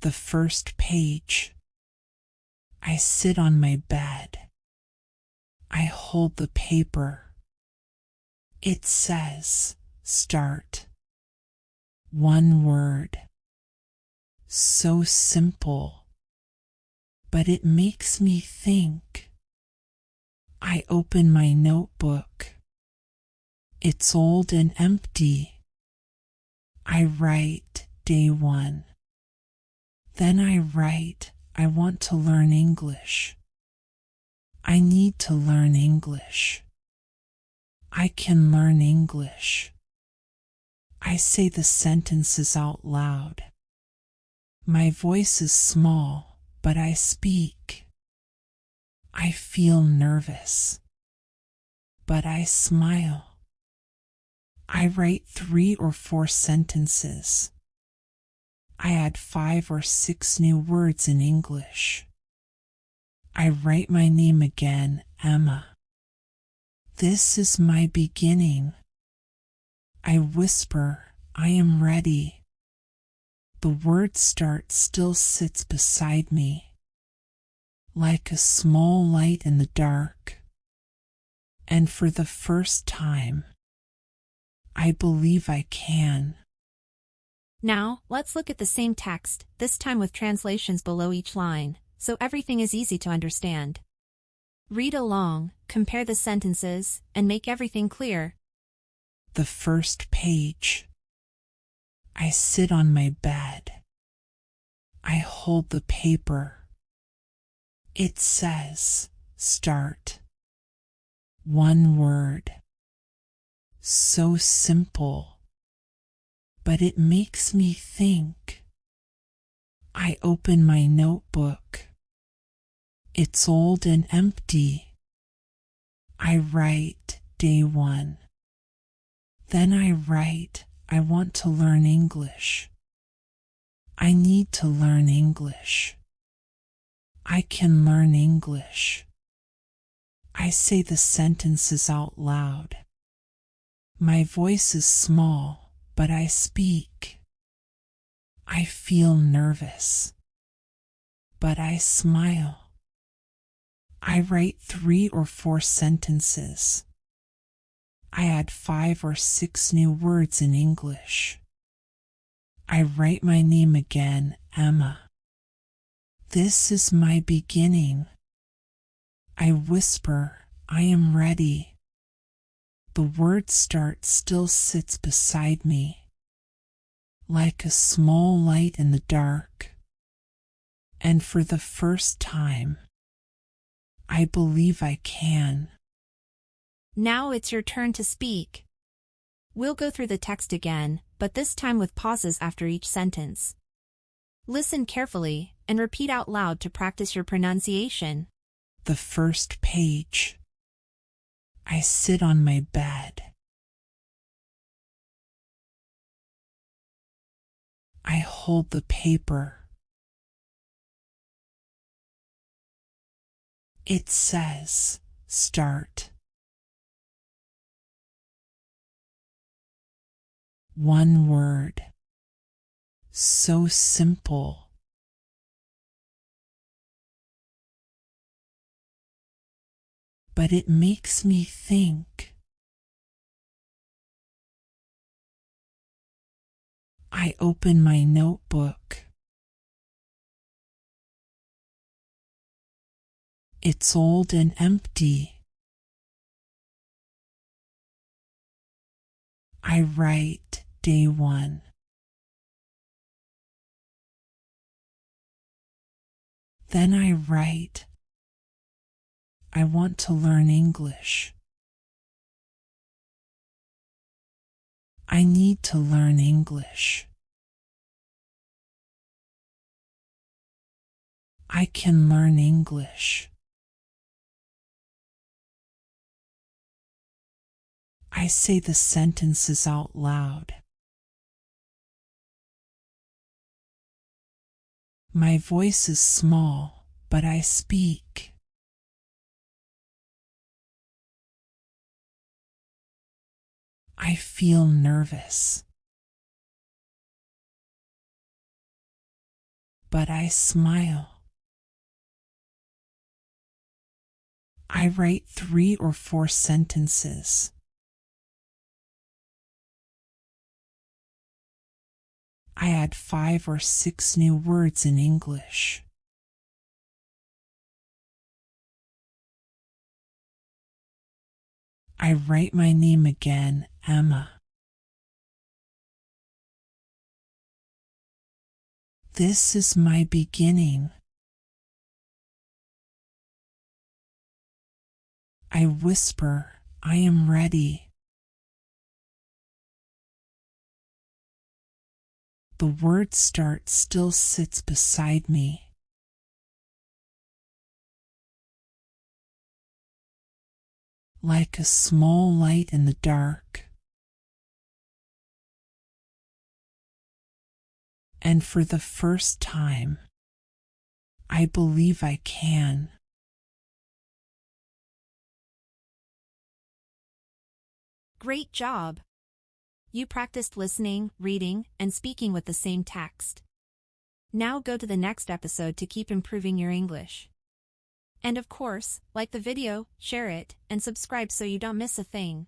The first page. I sit on my bed. I hold the paper. It says, start. One word. So simple. But it makes me think. I open my notebook. It's old and empty. I write day 1. Then I write, I want to learn English. I need to learn English. I can learn English. I say the sentences out loud. My voice is small, but I speak. I feel nervous, but I smile. I write 3 or 4 sentences. I add 5 or 6 new words in English. I write my name again, Emma. This is my beginning. I whisper, I am ready. The word start still sits beside me, like a small light in the dark. And for the first time, I believe I can. Now, let's look at the same text, this time with translations below each line, so everything is easy to understand. Read along, compare the sentences, and make everything clear. The first page. I sit on my bed. I hold the paper. It says, start. One word. So simple. But it makes me think. I open my notebook. It's old and empty. I write day 1. Then I write, I want to learn English. I need to learn English. I can learn English. I say the sentences out loud. My voice is small, but I speak. I feel nervous, but I smile. I write 3 or 4 sentences. I add 5 or 6 new words in English. I write my name again, Emma. This is my beginning. I whisper, I am ready. The word start still sits beside me, like a small light in the dark. And for the first time, I believe I can. Now it's your turn to speak. We'll go through the text again, but this time with pauses after each sentence. Listen carefully and repeat out loud to practice your pronunciation. The first page. I sit on my bed. I hold the paper. It says, start. One word. So simple. But it makes me think. I open my notebook. It's old and empty. I write day 1. Then I write, I want to learn English. I need to learn English. I can learn English. I say the sentences out loud. My voice is small, but I speak. I feel nervous, but I smile. I write 3 or 4 sentences. I add 5 or 6 new words in English. I write my name again, Emma. This is my beginning. I whisper, I am ready. The word start still sits beside me. Like a small light in the dark. And for the first time, I believe I can. Great job! You practiced listening, reading, and speaking with the same text. Now go to the next episode to keep improving your English. And of course, like the video, share it, and subscribe so you don't miss a thing.